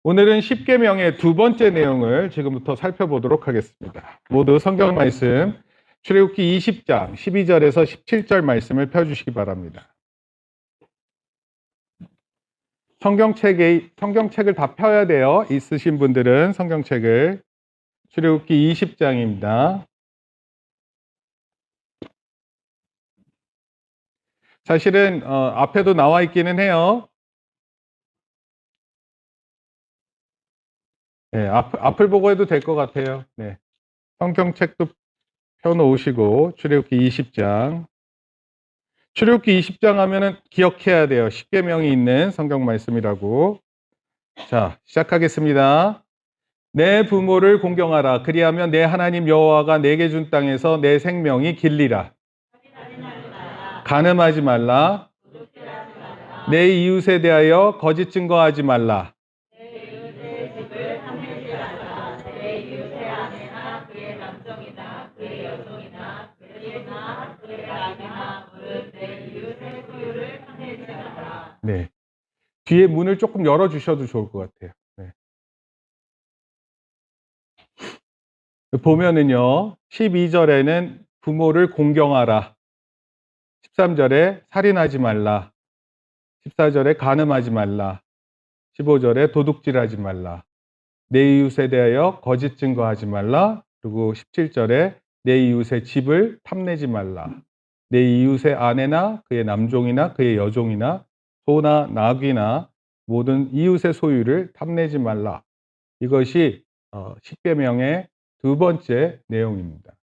오늘은 십계명의 두 번째 내용을 지금부터 살펴보도록 하겠습니다. 모두 성경 말씀 출애굽기 20장 12절에서 17절 말씀을 펴주시기 바랍니다. 성경책을 다 펴야 돼요. 있으신 분들은 성경책을. 출애굽기 20장입니다. 사실은 앞에도 나와 있기는 해요. 네, 앞을 보고 해도 될 것 같아요. 네. 성경책도 펴놓으시고 출애굽기 20장. 출애굽기 20장 하면은 기억해야 돼요. 십계명이 있는 성경 말씀이라고. 자, 시작하겠습니다. 내 부모를 공경하라. 그리하면 내 하나님 여호와가 내게 준 땅에서 내 생명이 길리라. 간음하지 말라. 내 이웃에 대하여 거짓 증거하지 말라. 네. 뒤에 문을 조금 열어주셔도 좋을 것 같아요. 네. 보면은요, 12절에는 부모를 공경하라. 13절에 살인하지 말라. 14절에 간음하지 말라. 15절에 도둑질하지 말라. 내 이웃에 대하여 거짓 증거하지 말라. 그리고 17절에 내 이웃의 집을 탐내지 말라. 내 이웃의 아내나 그의 남종이나 그의 여종이나 소나 나귀나 모든 이웃의 소유를 탐내지 말라. 이것이 십계명의 두 번째 내용입니다.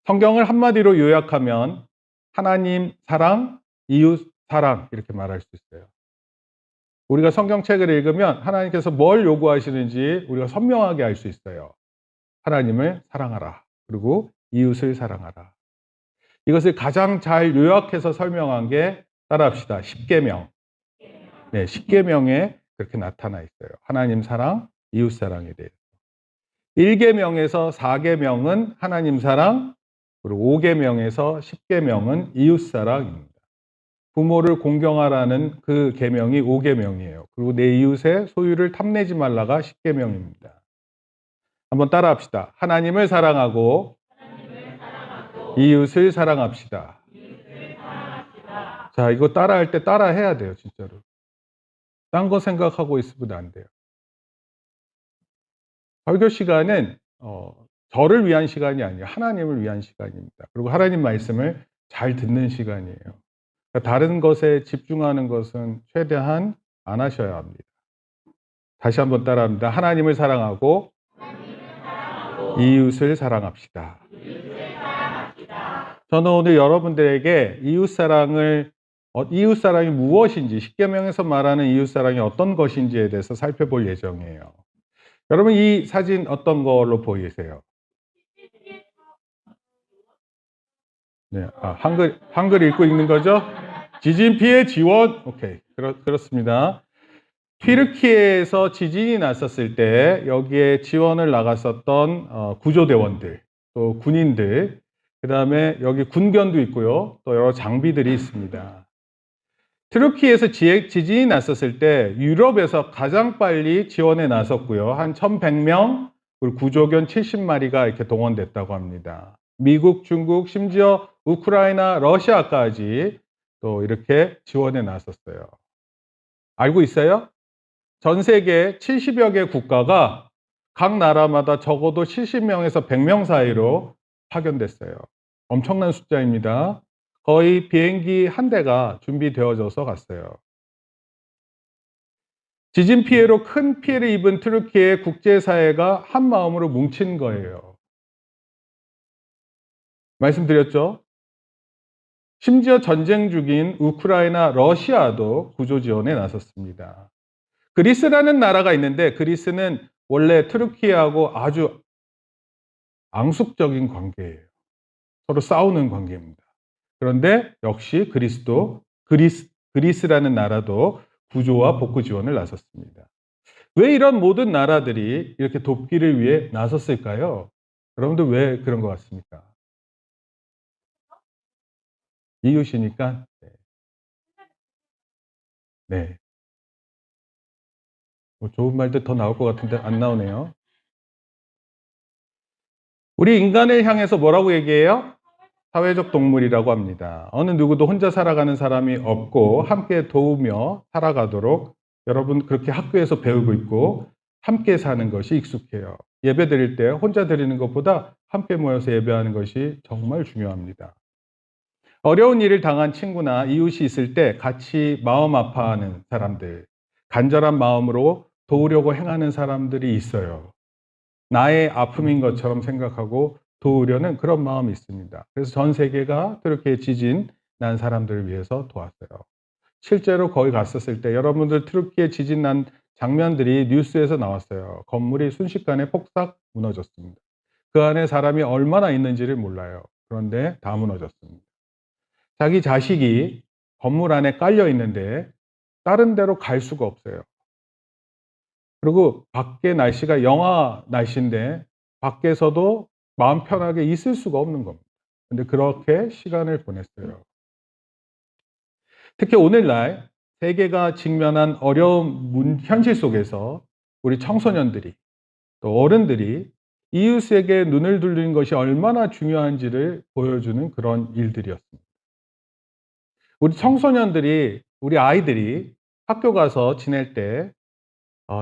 성경을 한마디로 요약하면 하나님 사랑, 이웃 사랑 이렇게 말할 수 있어요. 우리가 성경책을 읽으면 하나님께서 뭘 요구하시는지 우리가 선명하게 알 수 있어요. 하나님을 사랑하라. 그리고 이웃을 사랑하라. 이것을 가장 잘 요약해서 설명한 게 따라합시다. 십계명. 네, 십계명에 그렇게 나타나 있어요. 하나님 사랑, 이웃 사랑에 대해서. 1계명에서 4계명은 하나님 사랑, 그리고 5계명에서 10계명은 이웃 사랑입니다. 부모를 공경하라는 그 계명이 5계명이에요. 그리고 내 이웃의 소유를 탐내지 말라가 10계명입니다. 한번 따라합시다. 하나님을 사랑하고 이웃을 사랑합시다. 자, 이거 따라할 때 따라해야 돼요, 진짜로. 딴 거 생각하고 있으면 안 돼요. 설교 시간은 저를 위한 시간이 아니에요. 하나님을 위한 시간입니다. 그리고 하나님 말씀을 잘 듣는 시간이에요. 그러니까 다른 것에 집중하는 것은 최대한 안 하셔야 합니다. 다시 한번 따라합니다. 하나님을 사랑하고 이웃을 사랑합시다. 저는 오늘 여러분들에게 이웃사랑이 무엇인지, 십계명에서 말하는 이웃사랑이 어떤 것인지에 대해서 살펴볼 예정이에요. 여러분, 이 사진 어떤 걸로 보이세요? 네, 한글 읽고 있는 거죠? 지진 피해 지원. 오케이, 그렇습니다. 튀르키예에서 지진이 났었을 때 여기에 지원을 나갔었던 구조대원들, 또 군인들, 그 다음에 여기 군견도 있고요. 또 여러 장비들이 있습니다. 튀르키예에서 지진이 났었을 때 유럽에서 가장 빨리 지원에 나섰고요. 한 1,100명, 그리고 구조견 70마리가 이렇게 동원됐다고 합니다. 미국, 중국, 심지어 우크라이나, 러시아까지 또 이렇게 지원에 나섰어요. 알고 있어요? 전 세계 70여 개 국가가 각 나라마다 적어도 70명에서 100명 사이로 파견됐어요. 엄청난 숫자입니다. 거의 비행기 한 대가 준비되어져서 갔어요. 지진 피해로 큰 피해를 입은 튀르키예 국제사회가 한 마음으로 뭉친 거예요. 말씀드렸죠? 심지어 전쟁 중인 우크라이나, 러시아도 구조 지원에 나섰습니다. 그리스라는 나라가 있는데 그리스는 원래 튀르키예하고 아주 앙숙적인 관계예요. 서로 싸우는 관계입니다. 그런데 역시 그리스라는 나라도 구조와 복구 지원을 나섰습니다. 왜 이런 모든 나라들이 이렇게 돕기를 위해 나섰을까요? 여러분들 왜 그런 것 같습니까? 이웃이니까? 네. 좋은 말들 더 나올 것 같은데 안 나오네요. 우리 인간을 향해서 뭐라고 얘기해요? 사회적 동물이라고 합니다. 어느 누구도 혼자 살아가는 사람이 없고 함께 도우며 살아가도록 여러분 그렇게 학교에서 배우고 있고 함께 사는 것이 익숙해요. 예배 드릴 때 혼자 드리는 것보다 함께 모여서 예배하는 것이 정말 중요합니다. 어려운 일을 당한 친구나 이웃이 있을 때 같이 마음 아파하는 사람들, 간절한 마음으로 도우려고 행하는 사람들이 있어요. 나의 아픔인 것처럼 생각하고 도우려는 그런 마음이 있습니다. 그래서 전 세계가 트루키에 지진 난 사람들을 위해서 도왔어요. 실제로 거기 갔었을 때 여러분들 트루키에 지진 난 장면들이 뉴스에서 나왔어요. 건물이 순식간에 폭삭 무너졌습니다. 그 안에 사람이 얼마나 있는지를 몰라요. 그런데 다 무너졌습니다. 자기 자식이 건물 안에 깔려 있는데 다른 데로 갈 수가 없어요. 그리고 밖에 날씨가 영하 날씨인데 밖에서도 마음 편하게 있을 수가 없는 겁니다. 근데 그렇게 시간을 보냈어요. 특히 오늘날 세계가 직면한 어려운 현실 속에서 우리 청소년들이 또 어른들이 이웃에게 눈을 돌리는 것이 얼마나 중요한지를 보여주는 그런 일들이었습니다. 우리 청소년들이, 우리 아이들이 학교 가서 지낼 때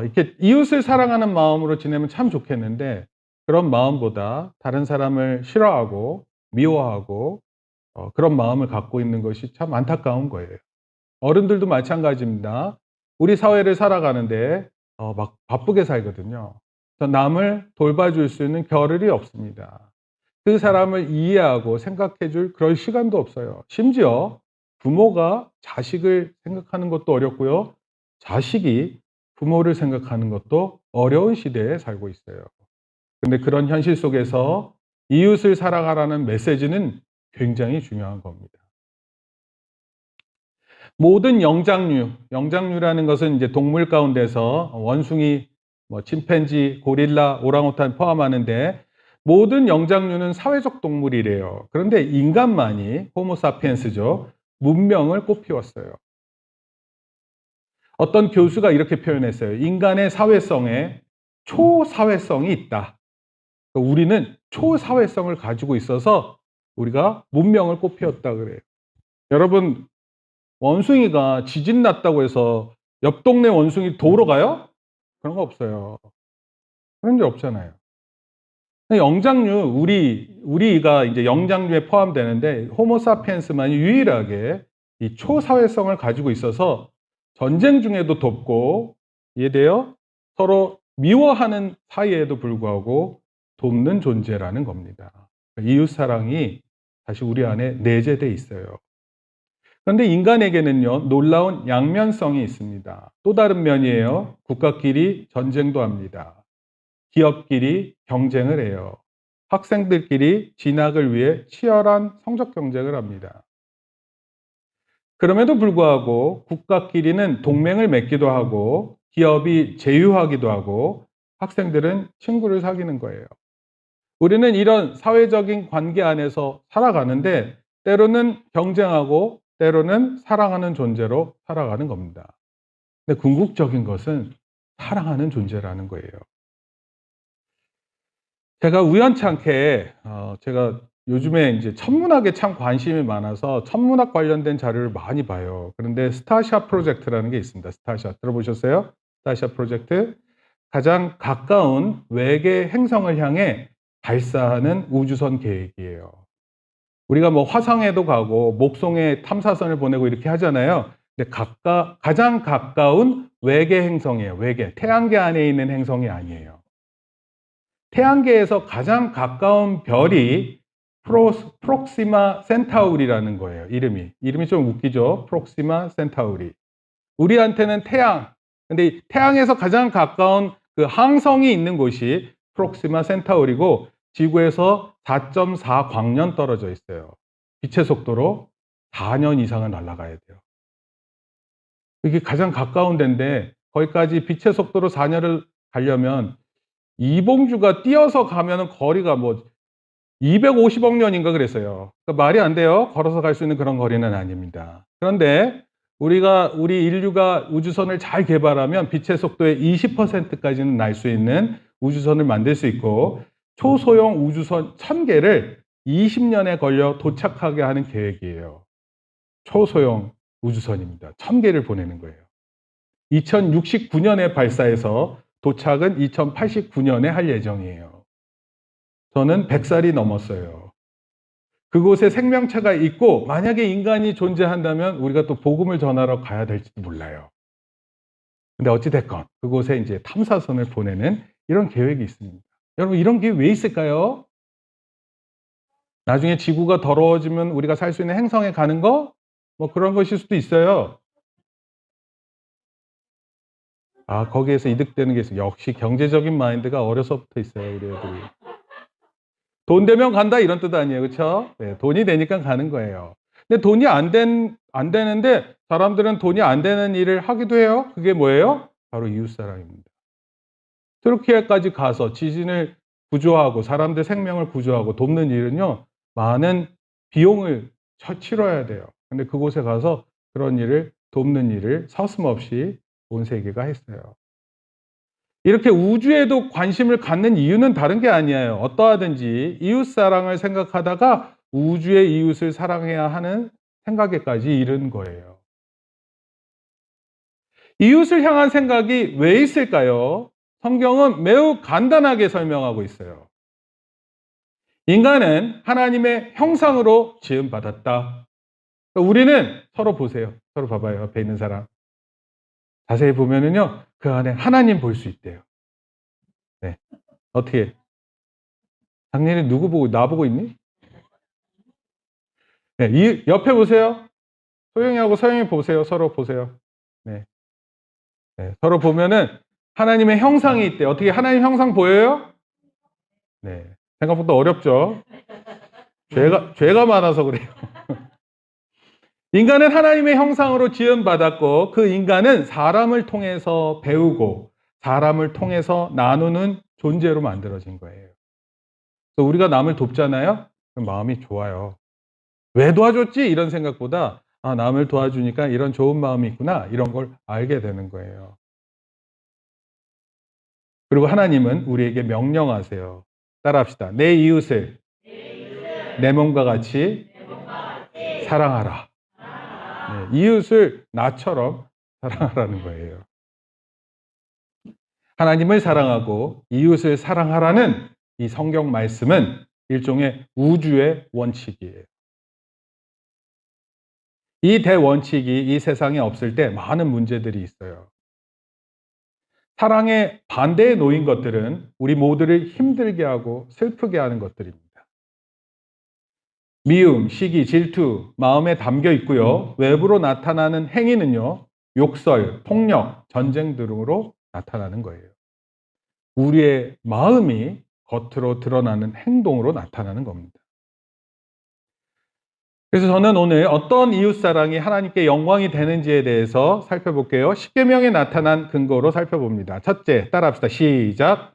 이렇게 이웃을 사랑하는 마음으로 지내면 참 좋겠는데 그런 마음보다 다른 사람을 싫어하고 미워하고 그런 마음을 갖고 있는 것이 참 안타까운 거예요. 어른들도 마찬가지입니다. 우리 사회를 살아가는데 막 바쁘게 살거든요. 남을 돌봐줄 수 있는 겨를이 없습니다. 그 사람을 이해하고 생각해 줄 그럴 시간도 없어요. 심지어 부모가 자식을 생각하는 것도 어렵고요. 자식이 부모를 생각하는 것도 어려운 시대에 살고 있어요. 그런데 그런 현실 속에서 이웃을 사랑하라는 메시지는 굉장히 중요한 겁니다. 모든 영장류라는 것은 이제 동물 가운데서 원숭이, 침팬지, 고릴라, 오랑우탄 포함하는데 모든 영장류는 사회적 동물이래요. 그런데 인간만이 호모사피엔스죠. 문명을 꽃피웠어요. 어떤 교수가 이렇게 표현했어요. 인간의 사회성에 초사회성이 있다. 우리는 초사회성을 가지고 있어서 우리가 문명을 꽃피웠다 그래요. 여러분, 원숭이가 지진 났다고 해서 옆 동네 원숭이 도우러 가요? 그런 거 없어요. 그런 게 없잖아요. 영장류, 우리가 이제 영장류에 포함되는데 호모사피엔스만이 유일하게 이 초사회성을 가지고 있어서 전쟁 중에도 돕고, 이해돼요? 서로 미워하는 사이에도 불구하고 돕는 존재라는 겁니다. 이웃사랑이 다시 우리 안에 내재되어 있어요. 그런데 인간에게는요, 놀라운 양면성이 있습니다. 또 다른 면이에요. 국가끼리 전쟁도 합니다. 기업끼리 경쟁을 해요. 학생들끼리 진학을 위해 치열한 성적 경쟁을 합니다. 그럼에도 불구하고 국가끼리는 동맹을 맺기도 하고 기업이 제휴하기도 하고 학생들은 친구를 사귀는 거예요. 우리는 이런 사회적인 관계 안에서 살아가는데 때로는 경쟁하고 때로는 사랑하는 존재로 살아가는 겁니다. 근데 궁극적인 것은 사랑하는 존재라는 거예요. 제가 우연찮게 제가 요즘에 이제 천문학에 참 관심이 많아서 천문학 관련된 자료를 많이 봐요. 그런데 스타샤 프로젝트라는 게 있습니다. 스타샤 들어보셨어요? 스타샤 프로젝트. 가장 가까운 외계 행성을 향해 발사하는 우주선 계획이에요. 우리가 뭐 화성에도 가고 목성에 탐사선을 보내고 이렇게 하잖아요. 근데 가장 가까운 외계 행성이에요. 외계. 태양계 안에 있는 행성이 아니에요. 태양계에서 가장 가까운 별이 프록시마 센타우리라는 거예요. 이름이 좀 웃기죠. 프록시마 센타우리. 우리한테는 태양. 근데 태양에서 가장 가까운 그 항성이 있는 곳이 프록시마 센타우리고 지구에서 4.4 광년 떨어져 있어요. 빛의 속도로 4년 이상은 날아가야 돼요. 이게 가장 가까운 데인데 거기까지 빛의 속도로 4년을 가려면 이봉주가 뛰어서 가면은 거리가 뭐 250억 년인가 그랬어요. 그러니까 말이 안 돼요. 걸어서 갈 수 있는 그런 거리는 아닙니다. 그런데 우리 인류가 우주선을 잘 개발하면 빛의 속도의 20%까지는 날 수 있는 우주선을 만들 수 있고, 초소형 우주선 1000개를 20년에 걸려 도착하게 하는 계획이에요. 초소형 우주선입니다. 1000개를 보내는 거예요. 2069년에 발사해서 도착은 2089년에 할 예정이에요. 저는 100살이 넘었어요. 그곳에 생명체가 있고 만약에 인간이 존재한다면 우리가 또 복음을 전하러 가야 될지도 몰라요. 근데 어찌됐건 그곳에 이제 탐사선을 보내는 이런 계획이 있습니다. 여러분, 이런 게 왜 있을까요? 나중에 지구가 더러워지면 우리가 살 수 있는 행성에 가는 거? 뭐 그런 것일 수도 있어요. 거기에서 이득되는 게 있어요. 역시 경제적인 마인드가 어려서부터 있어요, 우리 애들이. 돈 되면 간다 이런 뜻 아니에요, 그렇죠? 네, 돈이 되니까 가는 거예요. 근데 돈이 안 되는데 사람들은 돈이 안 되는 일을 하기도 해요. 그게 뭐예요? 바로 이웃사랑입니다. 트루키에까지 가서 지진을 구조하고 사람들 생명을 구조하고 돕는 일은요, 많은 비용을 치러야 돼요. 근데 그곳에 가서 그런 일을 돕는 일을 서슴없이 온 세계가 했어요. 이렇게 우주에도 관심을 갖는 이유는 다른 게 아니에요. 어떠하든지 이웃사랑을 생각하다가 우주의 이웃을 사랑해야 하는 생각에까지 이른 거예요. 이웃을 향한 생각이 왜 있을까요? 성경은 매우 간단하게 설명하고 있어요. 인간은 하나님의 형상으로 지음받았다. 우리는 서로 보세요. 서로 봐봐요. 옆에 있는 사람. 자세히 보면은요, 그 안에 하나님 볼 수 있대요. 네. 어떻게? 작년에 누구 보고, 나 보고 있니? 네. 옆에 보세요. 소영이하고 서영이 보세요. 서로 보세요. 네. 네. 서로 보면은 하나님의 형상이 있대요. 어떻게 하나님 형상 보여요? 네. 생각보다 어렵죠? 죄가 많아서 그래요. 인간은 하나님의 형상으로 지음받았고 그 인간은 사람을 통해서 배우고 사람을 통해서 나누는 존재로 만들어진 거예요. 그래서 우리가 남을 돕잖아요? 그럼 마음이 좋아요. 왜 도와줬지? 이런 생각보다 남을 도와주니까 이런 좋은 마음이 있구나 이런 걸 알게 되는 거예요. 그리고 하나님은 우리에게 명령하세요. 따라합시다. 내 이웃을 내 몸과 같이 사랑하라. 네, 이웃을 나처럼 사랑하라는 거예요. 하나님을 사랑하고 이웃을 사랑하라는 이 성경 말씀은 일종의 우주의 원칙이에요. 이 대원칙이 이 세상에 없을 때 많은 문제들이 있어요. 사랑의 반대에 놓인 것들은 우리 모두를 힘들게 하고 슬프게 하는 것들입니다. 미움, 시기, 질투, 마음에 담겨 있고요. 외부로 나타나는 행위는요, 욕설, 폭력, 전쟁 등으로 나타나는 거예요. 우리의 마음이 겉으로 드러나는 행동으로 나타나는 겁니다. 그래서 저는 오늘 어떤 이웃사랑이 하나님께 영광이 되는지에 대해서 살펴볼게요. 십계명에 나타난 근거로 살펴봅니다. 첫째, 따라합시다. 시작.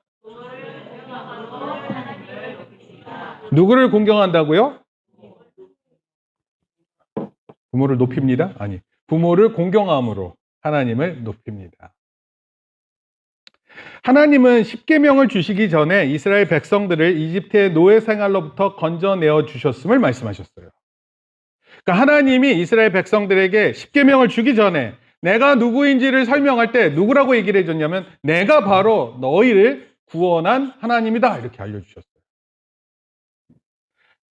누구를 공경한다고요? 부모를 높입니다? 아니, 부모를 공경함으로 하나님을 높입니다. 하나님은 십계명을 주시기 전에 이스라엘 백성들을 이집트의 노예 생활로부터 건져내어 주셨음을 말씀하셨어요. 그러니까 하나님이 이스라엘 백성들에게 십계명을 주기 전에 내가 누구인지를 설명할 때 누구라고 얘기를 해줬냐면 내가 바로 너희를 구원한 하나님이다 이렇게 알려주셨어요.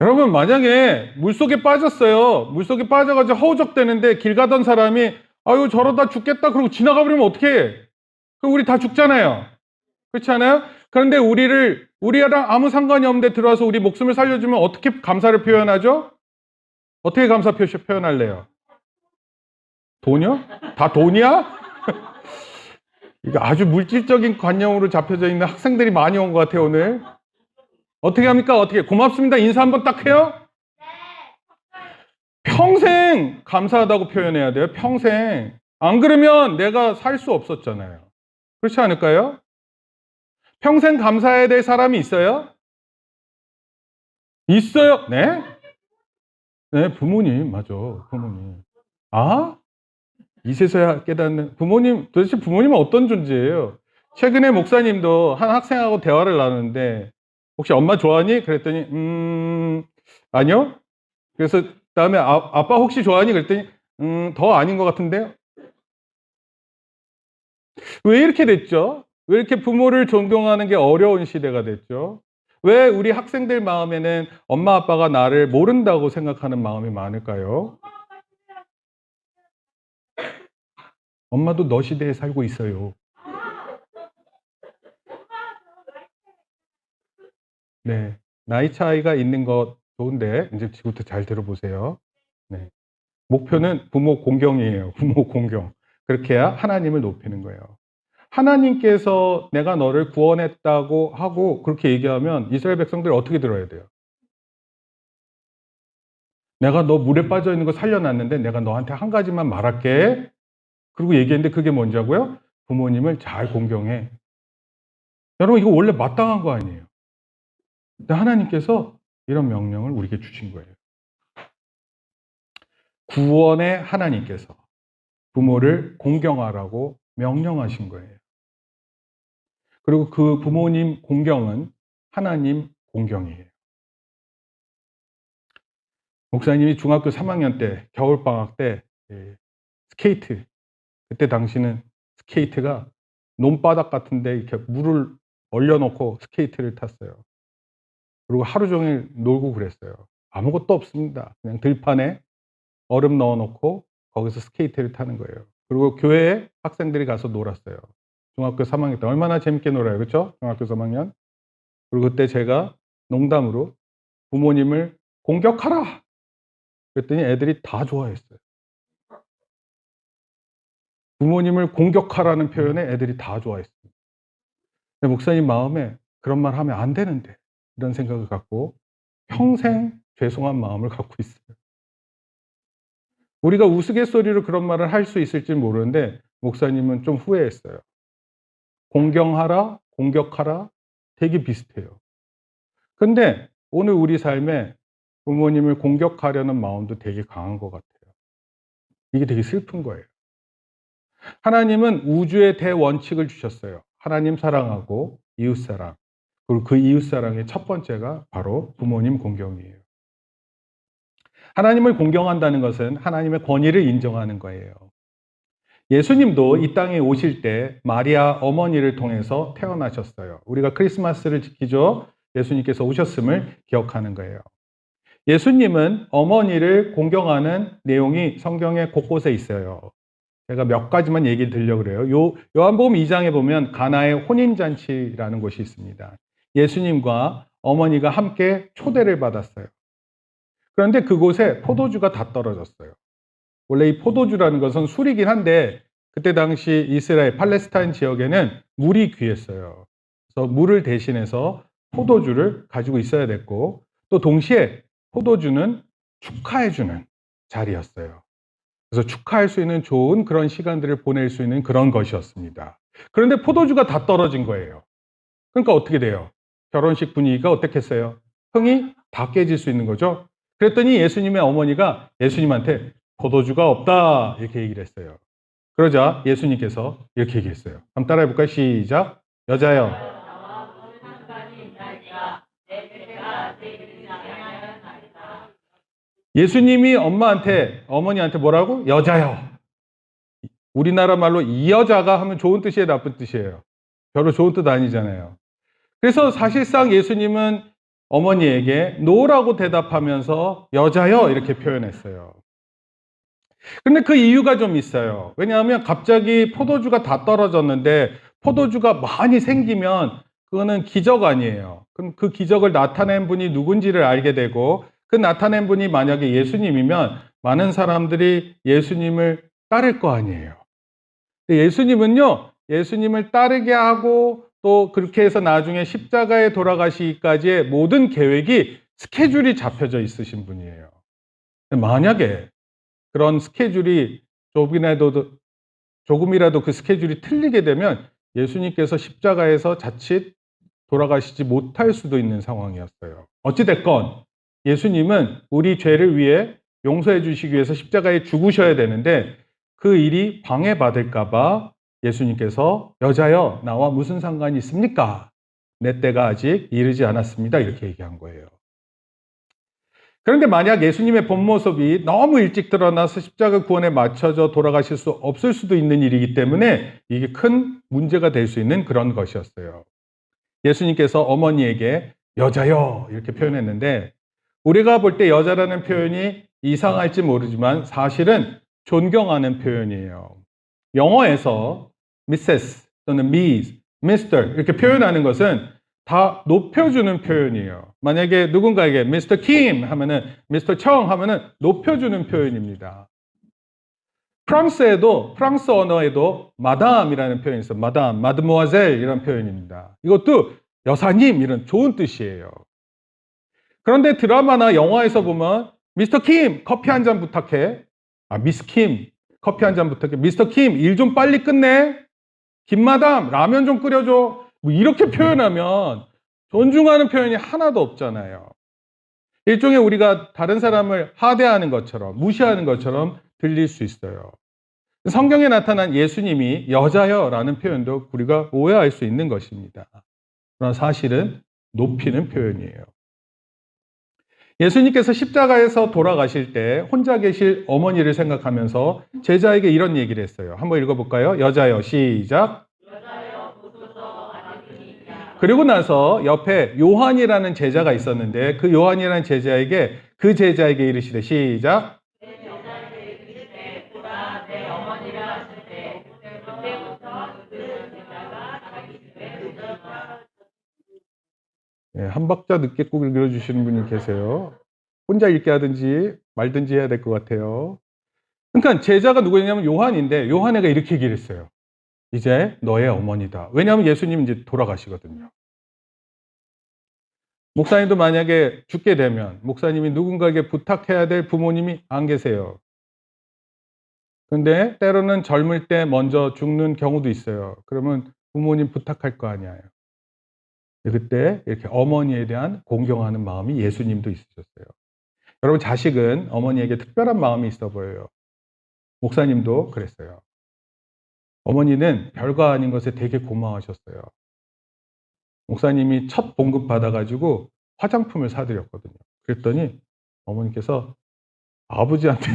여러분, 만약에 물속에 빠졌어요. 물속에 빠져가지고 허우적대는데 길 가던 사람이 아유 저러다 죽겠다 그러고 지나가 버리면 어떡해? 그럼 우리 다 죽잖아요. 그렇지 않아요? 그런데 우리랑 아무 상관이 없는데 들어와서 우리 목숨을 살려주면 어떻게 감사를 표현하죠? 어떻게 감사 표현할래요? 돈이요? 다 돈이야? 이거 아주 물질적인 관념으로 잡혀져 있는 학생들이 많이 온 것 같아요, 오늘. 어떻게 합니까? 어떻게? 고맙습니다. 인사 한번 딱 해요? 평생 감사하다고 표현해야 돼요. 평생. 안 그러면 내가 살 수 없었잖아요. 그렇지 않을까요? 평생 감사해야 될 사람이 있어요? 있어요? 네? 네, 부모님. 맞아. 부모님. 이제서야 깨닫는 부모님, 도대체 부모님은 어떤 존재예요? 최근에 목사님도 한 학생하고 대화를 나누는데 혹시 엄마 좋아하니? 그랬더니 아니요. 그래서 다음에 아빠 혹시 좋아하니? 그랬더니 더 아닌 것 같은데요. 왜 이렇게 됐죠? 왜 이렇게 부모를 존경하는 게 어려운 시대가 됐죠? 왜 우리 학생들 마음에는 엄마 아빠가 나를 모른다고 생각하는 마음이 많을까요? 엄마도 너 시대에 살고 있어요. 네. 나이 차이가 있는 것 좋은데 이제 지금부터 잘 들어보세요. 네. 목표는 부모 공경이에요. 부모 공경. 그렇게 해야 하나님을 높이는 거예요. 하나님께서 내가 너를 구원했다고 하고 그렇게 얘기하면 이스라엘 백성들 어떻게 들어야 돼요? 내가 너 물에 빠져 있는 거 살려놨는데 내가 너한테 한 가지만 말할게. 그리고 얘기했는데 그게 뭔지고요? 부모님을 잘 공경해. 여러분 이거 원래 마땅한 거 아니에요. 근데 하나님께서 이런 명령을 우리에게 주신 거예요. 구원의 하나님께서 부모를 공경하라고 명령하신 거예요. 그리고 그 부모님 공경은 하나님 공경이에요. 목사님이 중학교 3학년 때 겨울방학 때 스케이트, 그때 당시는 스케이트가 논바닥 같은데 이렇게 물을 얼려놓고 스케이트를 탔어요. 그리고 하루 종일 놀고 그랬어요. 아무것도 없습니다. 그냥 들판에 얼음 넣어놓고 거기서 스케이트를 타는 거예요. 그리고 교회에 학생들이 가서 놀았어요. 중학교 3학년 때 얼마나 재밌게 놀아요. 그렇죠? 중학교 3학년. 그리고 그때 제가 농담으로 부모님을 공격하라! 그랬더니 애들이 다 좋아했어요. 부모님을 공격하라는 표현에 애들이 다 좋아했습니다. 목사님 마음에 그런 말 하면 안 되는데 이런 생각을 갖고 평생 죄송한 마음을 갖고 있어요. 우리가 우스갯소리로 그런 말을 할 수 있을지 모르는데 목사님은 좀 후회했어요. 공경하라, 공격하라 되게 비슷해요. 근데 오늘 우리 삶에 부모님을 공격하려는 마음도 되게 강한 것 같아요. 이게 되게 슬픈 거예요. 하나님은 우주의 대원칙을 주셨어요. 하나님 사랑하고 이웃사랑. 그리고 그 이웃사랑의 첫 번째가 바로 부모님 공경이에요. 하나님을 공경한다는 것은 하나님의 권위를 인정하는 거예요. 예수님도 이 땅에 오실 때 마리아 어머니를 통해서 태어나셨어요. 우리가 크리스마스를 지키죠. 예수님께서 오셨음을 기억하는 거예요. 예수님은 어머니를 공경하는 내용이 성경에 곳곳에 있어요. 제가 몇 가지만 얘기 드리려고 그래요. 요한복음 2장에 보면 가나의 혼인잔치라는 곳이 있습니다. 예수님과 어머니가 함께 초대를 받았어요. 그런데 그곳에 포도주가 다 떨어졌어요. 원래 이 포도주라는 것은 술이긴 한데 그때 당시 이스라엘 팔레스타인 지역에는 물이 귀했어요. 그래서 물을 대신해서 포도주를 가지고 있어야 됐고 또 동시에 포도주는 축하해주는 자리였어요. 그래서 축하할 수 있는 좋은 그런 시간들을 보낼 수 있는 그런 것이었습니다. 그런데 포도주가 다 떨어진 거예요. 그러니까 어떻게 돼요? 결혼식 분위기가 어떻겠어요? 흥이 다 깨질 수 있는 거죠. 그랬더니 예수님의 어머니가 예수님한테 포도주가 없다 이렇게 얘기를 했어요. 그러자 예수님께서 이렇게 얘기했어요. 한번 따라해 볼까요? 시작. 여자여. 예수님이 어머니한테 뭐라고? 여자여. 우리나라 말로 이 여자가 하면 좋은 뜻이에요, 나쁜 뜻이에요? 별로 좋은 뜻 아니잖아요. 그래서 사실상 예수님은 어머니에게 노라고 대답하면서 여자여 이렇게 표현했어요. 근데 그 이유가 좀 있어요. 왜냐하면 갑자기 포도주가 다 떨어졌는데 포도주가 많이 생기면 그거는 기적 아니에요. 그럼 그 기적을 나타낸 분이 누군지를 알게 되고 그 나타낸 분이 만약에 예수님이면 많은 사람들이 예수님을 따를 거 아니에요. 예수님은요, 예수님을 따르게 하고 또 그렇게 해서 나중에 십자가에 돌아가시기까지의 모든 계획이 스케줄이 잡혀져 있으신 분이에요. 만약에 그런 스케줄이 조금이라도 그 스케줄이 틀리게 되면 예수님께서 십자가에서 자칫 돌아가시지 못할 수도 있는 상황이었어요. 어찌됐건 예수님은 우리 죄를 위해 용서해 주시기 위해서 십자가에 죽으셔야 되는데 그 일이 방해받을까봐 예수님께서 여자여 나와 무슨 상관이 있습니까? 내 때가 아직 이르지 않았습니다. 이렇게 얘기한 거예요. 그런데 만약 예수님의 본 모습이 너무 일찍 드러나서 십자가 구원에 맞춰져 돌아가실 수 없을 수도 있는 일이기 때문에 이게 큰 문제가 될 수 있는 그런 것이었어요. 예수님께서 어머니에게 여자여 이렇게 표현했는데 우리가 볼 때 여자라는 표현이 이상할지 모르지만 사실은 존경하는 표현이에요. 영어에서 Mrs. 또는 Miss, Mr. 이렇게 표현하는 것은 다 높여주는 표현이에요. 만약에 누군가에게 Mr. Kim 하면은 Mr. Chung 하면은 높여주는 표현입니다. 프랑스 언어에도 마담이라는 표현이 있어요. 마담, 마드모아젤 이런 표현입니다. 이것도 여사님 이런 좋은 뜻이에요. 그런데 드라마나 영화에서 보면 미스터 킴 커피 한 잔 부탁해. 미스 킴 커피 한 잔 부탁해. 미스터 킴 일 좀 빨리 끝내. 김마담 라면 좀 끓여줘. 뭐 이렇게 표현하면 존중하는 표현이 하나도 없잖아요. 일종의 우리가 다른 사람을 하대하는 것처럼 무시하는 것처럼 들릴 수 있어요. 성경에 나타난 예수님이 여자여라는 표현도 우리가 오해할 수 있는 것입니다. 그러나 사실은 높이는 표현이에요. 예수님께서 십자가에서 돌아가실 때 혼자 계실 어머니를 생각하면서 제자에게 이런 얘기를 했어요. 한번 읽어볼까요? 여자여 시작. 그리고 나서 옆에 요한이라는 제자가 있었는데 그 요한이라는 제자에게 그 제자에게 이르시되 시작. 네, 한 박자 늦게 꼭 읽어주시는 분이 계세요. 혼자 읽게 하든지 말든지 해야 될 것 같아요. 그러니까 제자가 누구냐면 요한인데 요한이가 이렇게 얘기를 했어요. 이제 너의 어머니다. 왜냐하면 예수님 이제 돌아가시거든요. 목사님도 만약에 죽게 되면 목사님이 누군가에게 부탁해야 될 부모님이 안 계세요. 근데 때로는 젊을 때 먼저 죽는 경우도 있어요. 그러면 부모님 부탁할 거 아니에요. 그때 이렇게 어머니에 대한 공경하는 마음이 예수님도 있으셨어요. 여러분 자식은 어머니에게 특별한 마음이 있어 보여요. 목사님도 그랬어요. 어머니는 별거 아닌 것에 되게 고마워하셨어요. 목사님이 첫 봉급 받아가지고 화장품을 사드렸거든요. 그랬더니 어머니께서 아버지한테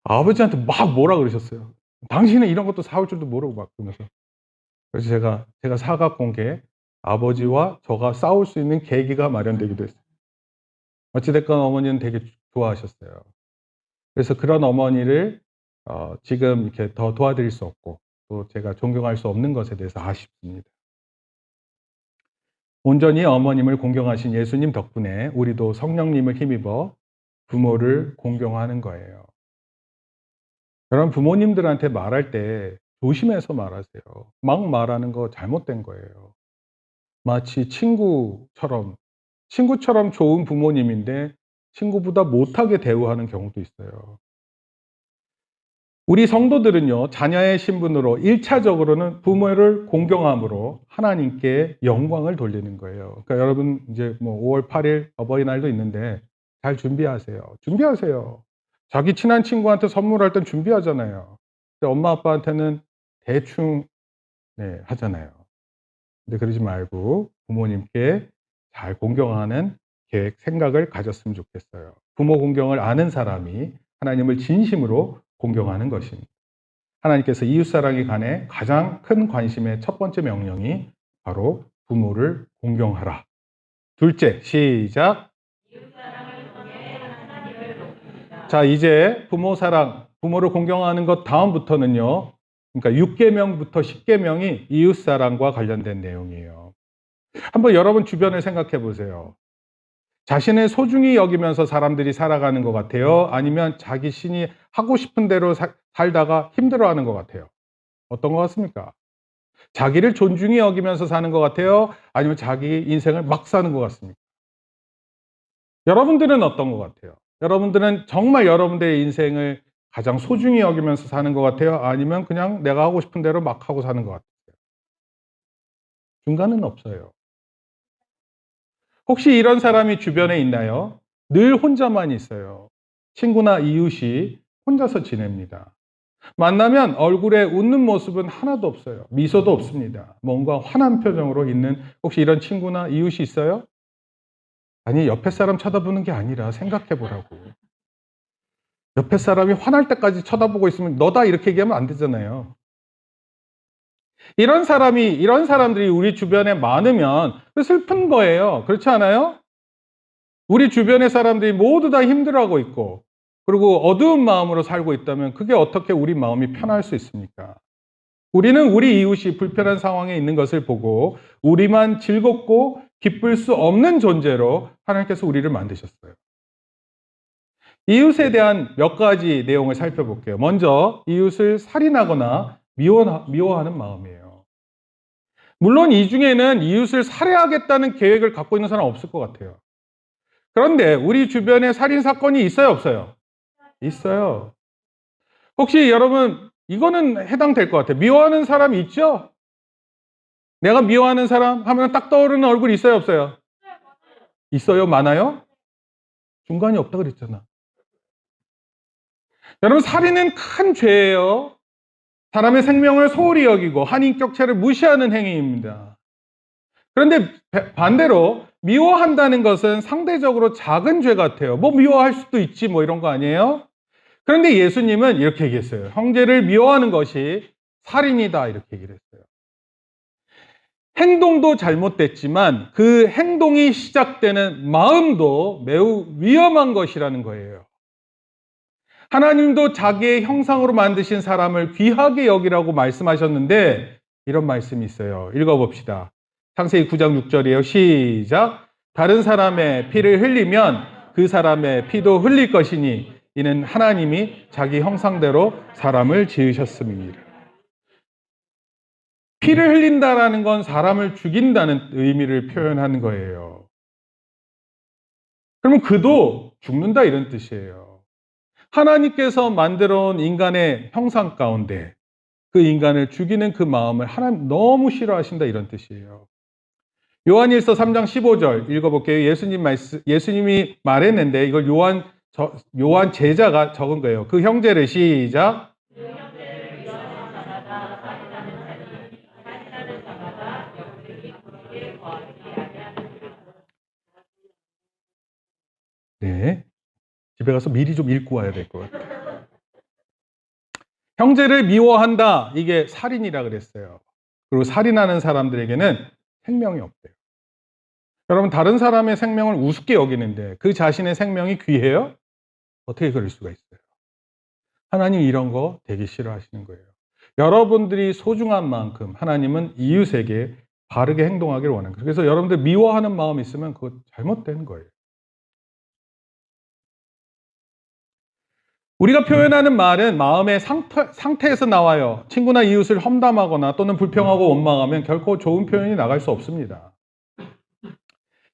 아버지한테 막 뭐라 그러셨어요. 당신은 이런 것도 사올 줄도 모르고 막 그러면서. 그래서 제가 사갖고 온 게 아버지와 저가 싸울 수 있는 계기가 마련되기도 했어요. 어찌됐건 어머니는 되게 좋아하셨어요. 그래서 그런 어머니를 지금 이렇게 더 도와드릴 수 없고 또 제가 존경할 수 없는 것에 대해서 아쉽습니다. 온전히 어머님을 공경하신 예수님 덕분에 우리도 성령님을 힘입어 부모를 공경하는 거예요. 여러분 부모님들한테 말할 때 조심해서 말하세요. 막 말하는 거 잘못된 거예요. 마치 친구처럼 좋은 부모님인데 친구보다 못하게 대우하는 경우도 있어요. 우리 성도들은요, 자녀의 신분으로 1차적으로는 부모를 공경함으로 하나님께 영광을 돌리는 거예요. 그러니까 여러분, 이제 뭐 5월 8일 어버이날도 있는데 잘 준비하세요. 준비하세요. 자기 친한 친구한테 선물할 땐 준비하잖아요. 근데 엄마 아빠한테는 대충, 네, 하잖아요. 근데 그러지 말고 부모님께 잘 공경하는 계획, 생각을 가졌으면 좋겠어요. 부모 공경을 아는 사람이 하나님을 진심으로 공경하는 것입니다. 하나님께서 이웃사랑에 관해 가장 큰 관심의 첫 번째 명령이 바로 부모를 공경하라. 둘째, 시작. 자, 이제 부모 사랑, 부모를 공경하는 것 다음부터는요. 그러니까 6계명부터 10계명이 이웃사랑과 관련된 내용이에요. 한번 여러분 주변을 생각해 보세요. 자신을 소중히 여기면서 사람들이 살아가는 것 같아요? 아니면 자기 신이 하고 싶은 대로 살다가 힘들어하는 것 같아요? 어떤 것 같습니까? 자기를 존중히 여기면서 사는 것 같아요? 아니면 자기 인생을 막 사는 것 같습니까? 여러분들은 어떤 것 같아요? 여러분들은 정말 여러분들의 인생을 가장 소중히 여기면서 사는 것 같아요? 아니면 그냥 내가 하고 싶은 대로 막 하고 사는 것 같아요? 중간은 없어요. 혹시 이런 사람이 주변에 있나요? 늘 혼자만 있어요. 친구나 이웃이 혼자서 지냅니다. 만나면 얼굴에 웃는 모습은 하나도 없어요. 미소도 없습니다. 뭔가 화난 표정으로 있는 혹시 이런 친구나 이웃이 있어요? 아니, 옆에 사람 쳐다보는 게 아니라 생각해 보라고. 옆에 사람이 화날 때까지 쳐다보고 있으면 너다 이렇게 얘기하면 안 되잖아요. 이런 사람들이 우리 주변에 많으면 슬픈 거예요. 그렇지 않아요? 우리 주변의 사람들이 모두 다 힘들어하고 있고, 그리고 어두운 마음으로 살고 있다면 그게 어떻게 우리 마음이 편할 수 있습니까? 우리는 우리 이웃이 불편한 상황에 있는 것을 보고 우리만 즐겁고 기쁠 수 없는 존재로 하나님께서 우리를 만드셨어요. 이웃에 대한 몇 가지 내용을 살펴볼게요. 먼저 이웃을 살인하거나 미워하는 마음이에요. 물론 이 중에는 이웃을 살해하겠다는 계획을 갖고 있는 사람 없을 것 같아요. 그런데 우리 주변에 살인 사건이 있어요, 없어요? 있어요. 혹시 여러분 이거는 해당될 것 같아요. 미워하는 사람 있죠? 내가 미워하는 사람 하면 딱 떠오르는 얼굴 있어요, 없어요? 있어요, 많아요? 중간이 없다 그랬잖아. 여러분, 살인은 큰 죄예요. 사람의 생명을 소홀히 여기고 한 인격체를 무시하는 행위입니다. 그런데 반대로 미워한다는 것은 상대적으로 작은 죄 같아요. 뭐 미워할 수도 있지 뭐 이런 거 아니에요? 그런데 예수님은 이렇게 얘기했어요. 형제를 미워하는 것이 살인이다 이렇게 얘기를 했어요. 행동도 잘못됐지만 그 행동이 시작되는 마음도 매우 위험한 것이라는 거예요. 하나님도 자기의 형상으로 만드신 사람을 귀하게 여기라고 말씀하셨는데 이런 말씀이 있어요. 읽어봅시다. 창세기 9장 6절이에요. 시작. 다른 사람의 피를 흘리면 그 사람의 피도 흘릴 것이니 이는 하나님이 자기 형상대로 사람을 지으셨음이니라. 피를 흘린다라는 건 사람을 죽인다는 의미를 표현하는 거예요. 그러면 그도 죽는다 이런 뜻이에요. 하나님께서 만들어 온 인간의 형상 가운데 그 인간을 죽이는 그 마음을 하나님 너무 싫어하신다 이런 뜻이에요. 요한일서 3장 15절 읽어볼게요. 예수님이 말했는데 이걸 요한 제자가 적은 거예요. 그 형제를 시작. 네. 집에 가서 미리 좀 읽고 와야 될 것 같아요. 형제를 미워한다. 이게 살인이라 그랬어요. 그리고 살인하는 사람들에게는 생명이 없대요. 여러분, 다른 사람의 생명을 우습게 여기는데 그 자신의 생명이 귀해요? 어떻게 그럴 수가 있어요? 하나님 이런 거 되게 싫어하시는 거예요. 여러분들이 소중한 만큼 하나님은 이웃에게 바르게 행동하기를 원하는 거예요. 그래서 여러분들 미워하는 마음이 있으면 그거 잘못된 거예요. 우리가 표현하는 말은 마음의 상태에서 나와요. 친구나 이웃을 험담하거나 또는 불평하고 원망하면 결코 좋은 표현이 나갈 수 없습니다.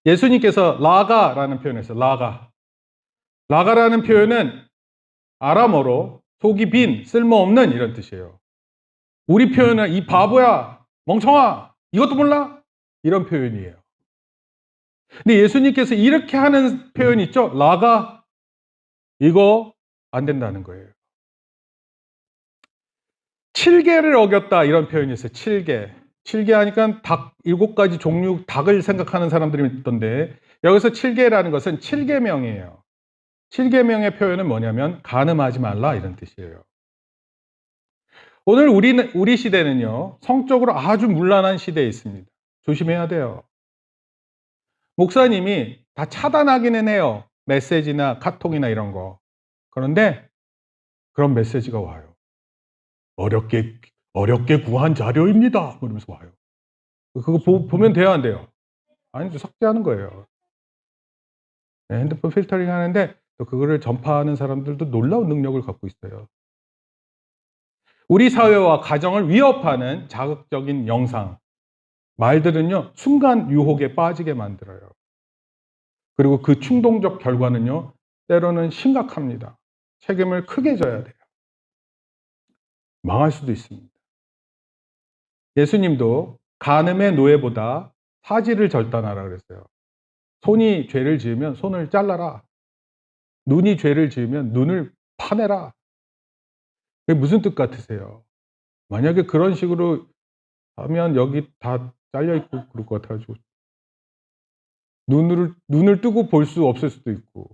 예수님께서 라가라는 표현을 했어요. 라가라는 표현은 아람어로 속이 빈, 쓸모없는 이런 뜻이에요. 우리 표현은 이 바보야, 멍청아, 이것도 몰라? 이런 표현이에요. 근데 예수님께서 이렇게 하는 표현 있죠? 라가, 이거 안 된다는 거예요. 7계를 어겼다 이런 표현이 있어요. 7계. 7계 하니까 닭 7가지 종류 닭을 생각하는 사람들이 있던데 여기서 7계라는 것은 7계명이에요. 7계명의 표현은 뭐냐면 간음하지 말라 이런 뜻이에요. 오늘 우리 시대는요. 성적으로 아주 문란한 시대에 있습니다. 조심해야 돼요. 목사님이 다 차단하기는 해요. 메시지나 카톡이나 이런 거. 그런데 그런 메시지가 와요. 어렵게 구한 자료입니다. 그러면서 와요. 그거 보면 돼요, 안 돼요? 아니죠. 삭제하는 거예요. 네, 핸드폰 필터링 하는데 또 그거를 전파하는 사람들도 놀라운 능력을 갖고 있어요. 우리 사회와 가정을 위협하는 자극적인 영상, 말들은요, 순간 유혹에 빠지게 만들어요. 그리고 그 충동적 결과는요, 때로는 심각합니다. 책임을 크게 져야 돼요. 망할 수도 있습니다. 예수님도 간음의 노예보다 사지를 절단하라 그랬어요. 손이 죄를 지으면 손을 잘라라. 눈이 죄를 지으면 눈을 파내라. 그게 무슨 뜻 같으세요? 만약에 그런 식으로 하면 여기 다 잘려있고 그럴 것 같아가지고. 눈을 뜨고 볼 수 없을 수도 있고.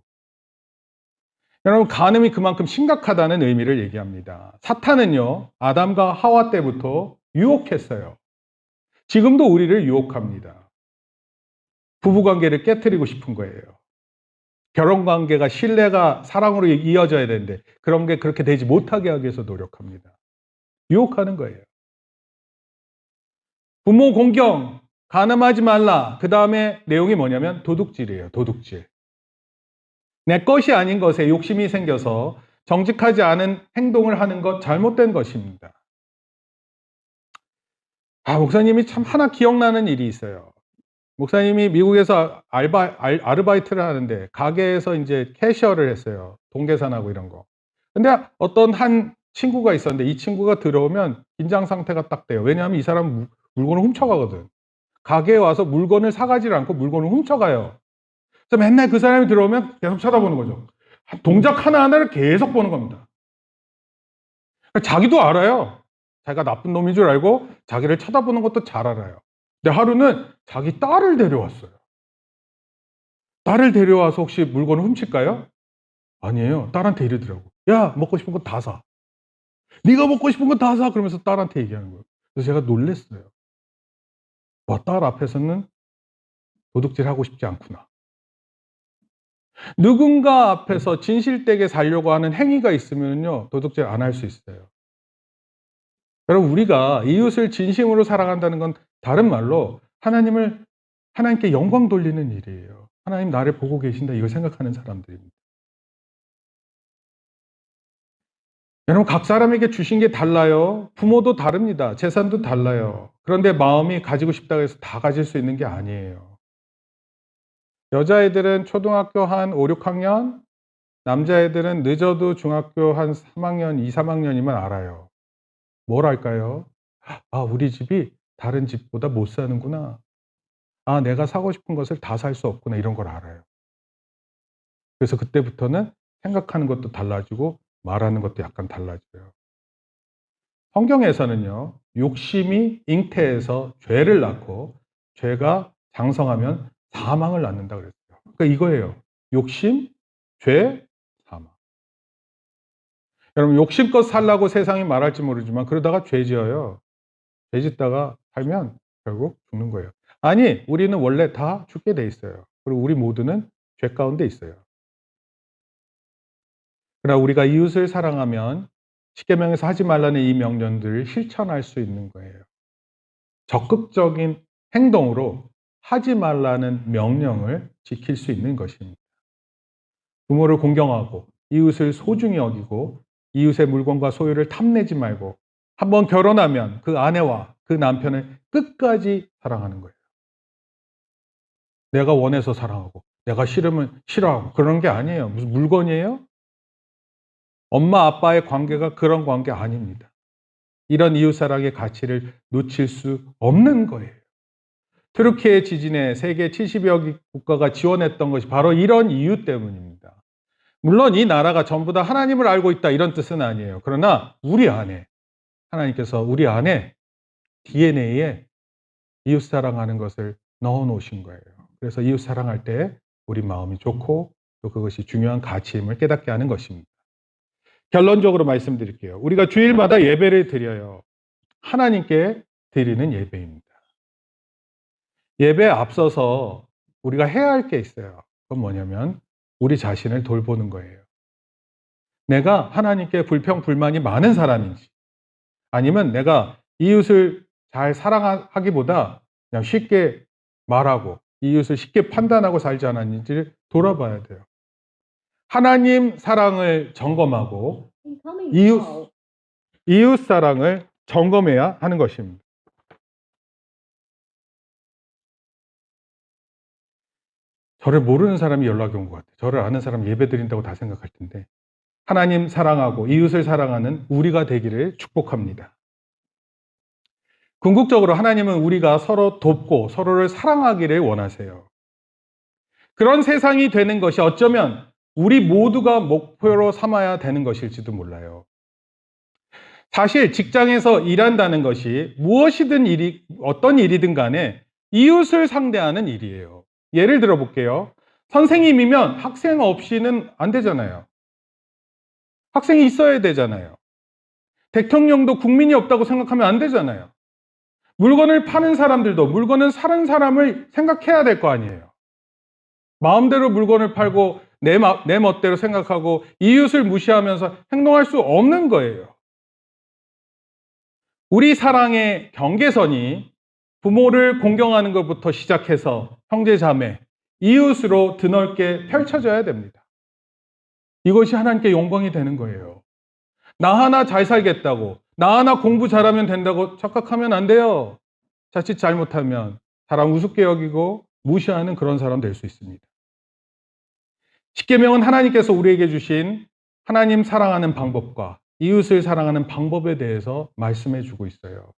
여러분, 간음이 그만큼 심각하다는 의미를 얘기합니다. 사탄은요, 아담과 하와 때부터 유혹했어요. 지금도 우리를 유혹합니다. 부부관계를 깨뜨리고 싶은 거예요. 결혼관계가 신뢰가 사랑으로 이어져야 되는데 그런 게 그렇게 되지 못하게 하기 위해서 노력합니다. 유혹하는 거예요. 부모 공경, 간음하지 말라. 그 다음에 내용이 뭐냐면 도둑질이에요. 도둑질. 내 것이 아닌 것에 욕심이 생겨서 정직하지 않은 행동을 하는 것, 잘못된 것입니다. 목사님이 참 하나 기억나는 일이 있어요. 목사님이 미국에서 아르바이트를 하는데 가게에서 이제 캐셔를 했어요. 동계산하고 이런 거. 근데 어떤 한 친구가 있었는데 이 친구가 들어오면 긴장 상태가 딱 돼요. 왜냐하면 이 사람은 물건을 훔쳐가거든. 가게에 와서 물건을 사가지 않고 물건을 훔쳐가요. 그래서 맨날 그 사람이 들어오면 계속 쳐다보는 거죠. 동작 하나하나를 계속 보는 겁니다. 자기도 알아요. 자기가 나쁜 놈인 줄 알고 자기를 쳐다보는 것도 잘 알아요. 근데 하루는 자기 딸을 데려왔어요. 딸을 데려와서 혹시 물건을 훔칠까요? 아니에요. 딸한테 이러더라고. 야, 먹고 싶은 거 다 사. 네가 먹고 싶은 거 다 사. 그러면서 딸한테 얘기하는 거예요. 그래서 제가 놀랐어요. 와, 딸 앞에서는 도둑질 하고 싶지 않구나. 누군가 앞에서 진실되게 살려고 하는 행위가 있으면요, 도둑질 안 할 수 있어요. 여러분, 우리가 이웃을 진심으로 사랑한다는 건 다른 말로 하나님께 영광 돌리는 일이에요. 하나님 나를 보고 계신다, 이걸 생각하는 사람들입니다. 여러분, 각 사람에게 주신 게 달라요. 부모도 다릅니다. 재산도 달라요. 그런데 마음이 가지고 싶다고 해서 다 가질 수 있는 게 아니에요. 여자애들은 초등학교 한 5, 6학년, 남자애들은 늦어도 중학교 한 3학년, 2, 3학년이면 알아요. 뭘 알까요? 우리 집이 다른 집보다 못 사는구나. 내가 사고 싶은 것을 다 살 수 없구나. 이런 걸 알아요. 그래서 그때부터는 생각하는 것도 달라지고 말하는 것도 약간 달라져요. 성경에서는요, 욕심이 잉태해서 죄를 낳고 죄가 장성하면 사망을 낳는다 그랬어요. 그러니까 이거예요. 욕심, 죄, 사망. 여러분, 욕심껏 살라고 세상이 말할지 모르지만 그러다가 죄 지어요. 죄 짓다가 살면 결국 죽는 거예요. 아니, 우리는 원래 다 죽게 돼 있어요. 그리고 우리 모두는 죄 가운데 있어요. 그러나 우리가 이웃을 사랑하면 십계명에서 하지 말라는 이 명령들을 실천할 수 있는 거예요. 적극적인 행동으로 하지 말라는 명령을 지킬 수 있는 것입니다. 부모를 공경하고 이웃을 소중히 여기고 이웃의 물건과 소유를 탐내지 말고 한번 결혼하면 그 아내와 그 남편을 끝까지 사랑하는 거예요. 내가 원해서 사랑하고 내가 싫으면 싫어하고 그런 게 아니에요. 무슨 물건이에요? 엄마 아빠의 관계가 그런 관계 아닙니다. 이런 이웃사랑의 가치를 놓칠 수 없는 거예요. 트르키예 지진에 세계 70여 개 국가가 지원했던 것이 바로 이런 이유 때문입니다. 물론 이 나라가 전부 다 하나님을 알고 있다 이런 뜻은 아니에요. 그러나 우리 안에 하나님께서 우리 안에 DNA에 이웃사랑하는 것을 넣어 놓으신 거예요. 그래서 이웃사랑할 때 우리 마음이 좋고 또 그것이 중요한 가치임을 깨닫게 하는 것입니다. 결론적으로 말씀드릴게요. 우리가 주일마다 예배를 드려요. 하나님께 드리는 예배입니다. 예배에 앞서서 우리가 해야 할 게 있어요. 그건 뭐냐면 우리 자신을 돌보는 거예요. 내가 하나님께 불평불만이 많은 사람인지 아니면 내가 이웃을 잘 사랑하기보다 그냥 쉽게 말하고 이웃을 쉽게 판단하고 살지 않았는지를 돌아봐야 돼요. 하나님 사랑을 점검하고 이웃 사랑을 점검해야 하는 것입니다. 저를 모르는 사람이 연락이 온 것 같아요. 저를 아는 사람 예배 드린다고 다 생각할 텐데 하나님 사랑하고 이웃을 사랑하는 우리가 되기를 축복합니다. 궁극적으로 하나님은 우리가 서로 돕고 서로를 사랑하기를 원하세요. 그런 세상이 되는 것이 어쩌면 우리 모두가 목표로 삼아야 되는 것일지도 몰라요. 사실 직장에서 일한다는 것이 무엇이든 어떤 일이든 간에 이웃을 상대하는 일이에요. 예를 들어 볼게요. 선생님이면 학생 없이는 안 되잖아요. 학생이 있어야 되잖아요. 대통령도 국민이 없다고 생각하면 안 되잖아요. 물건을 파는 사람들도 물건은 사는 사람을 생각해야 될 거 아니에요. 마음대로 물건을 팔고 내 멋대로 생각하고 이웃을 무시하면서 행동할 수 없는 거예요. 우리 사랑의 경계선이 부모를 공경하는 것부터 시작해서 형제 자매, 이웃으로 드넓게 펼쳐져야 됩니다. 이것이 하나님께 영광이 되는 거예요. 나 하나 잘 살겠다고, 나 하나 공부 잘하면 된다고 착각하면 안 돼요. 자칫 잘못하면 사람 우습게 여기고 무시하는 그런 사람 될 수 있습니다. 십계명은 하나님께서 우리에게 주신 하나님 사랑하는 방법과 이웃을 사랑하는 방법에 대해서 말씀해 주고 있어요.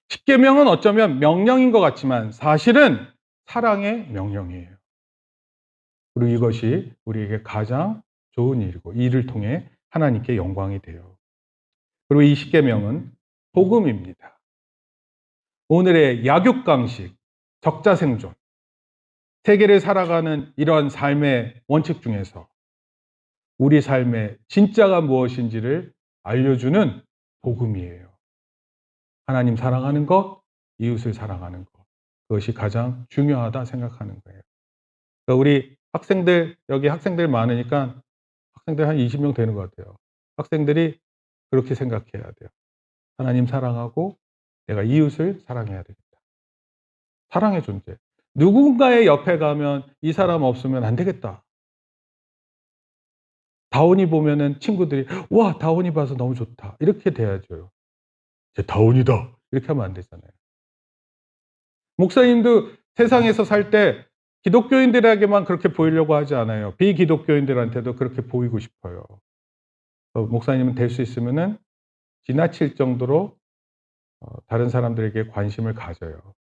십계명은 어쩌면 명령인 것 같지만 사실은 사랑의 명령이에요. 그리고 이것이 우리에게 가장 좋은 일이고 이 일을 통해 하나님께 영광이 돼요. 그리고 이 십계명은 복음입니다. 오늘의 약육강식, 적자생존, 세계를 살아가는 이런 삶의 원칙 중에서 우리 삶의 진짜가 무엇인지를 알려주는 복음이에요. 하나님 사랑하는 것, 이웃을 사랑하는 것. 그것이 가장 중요하다 생각하는 거예요. 그러니까 우리 학생들, 여기 학생들 많으니까 학생들 한 20명 되는 것 같아요. 학생들이 그렇게 생각해야 돼요. 하나님 사랑하고 내가 이웃을 사랑해야 되겠다. 사랑의 존재. 누군가의 옆에 가면 이 사람 없으면 안 되겠다. 다운이 보면은 친구들이 와 다운이 봐서 너무 좋다. 이렇게 돼야죠. 다운이다. 이렇게 하면 안 되잖아요. 목사님도 세상에서 살 때 기독교인들에게만 그렇게 보이려고 하지 않아요. 비기독교인들한테도 그렇게 보이고 싶어요. 목사님은 될 수 있으면은 지나칠 정도로 다른 사람들에게 관심을 가져요.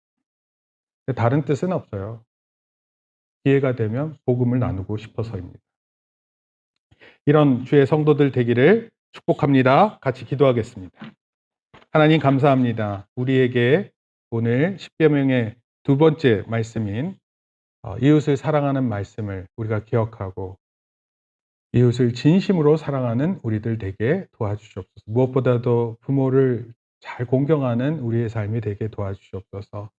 다른 뜻은 없어요. 기회가 되면 복음을 나누고 싶어서입니다. 이런 주의 성도들 되기를 축복합니다. 같이 기도하겠습니다. 하나님 감사합니다. 우리에게 오늘 십계명의 두 번째 말씀인 이웃을 사랑하는 말씀을 우리가 기억하고 이웃을 진심으로 사랑하는 우리들 되게 도와주시옵소서. 무엇보다도 부모를 잘 공경하는 우리의 삶이 되게 도와주시옵소서.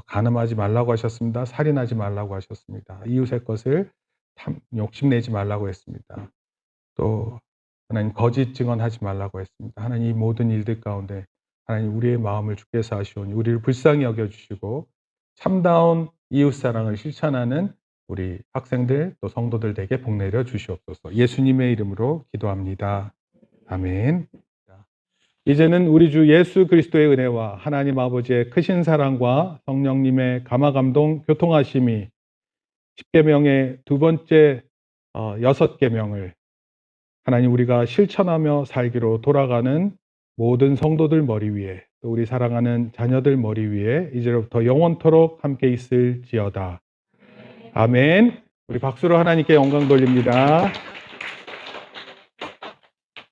간음하지 말라고 하셨습니다. 살인하지 말라고 하셨습니다. 이웃의 것을 욕심내지 말라고 했습니다. 또 하나님 거짓 증언하지 말라고 했습니다. 하나님 이 모든 일들 가운데 하나님 우리의 마음을 주께서 아시오니 우리를 불쌍히 여겨주시고 참다운 이웃사랑을 실천하는 우리 학생들 또 성도들 되게 복 내려 주시옵소서. 예수님의 이름으로 기도합니다. 아멘. 이제는 우리 주 예수 그리스도의 은혜와 하나님 아버지의 크신 사랑과 성령님의 감화감동 교통하심이 십계명의 두 번째 6계명을 하나님 우리가 실천하며 살기로 돌아가는 모든 성도들 머리 위에 또 우리 사랑하는 자녀들 머리 위에 이제로부터 영원토록 함께 있을지어다. 아멘. 우리 박수로 하나님께 영광 돌립니다.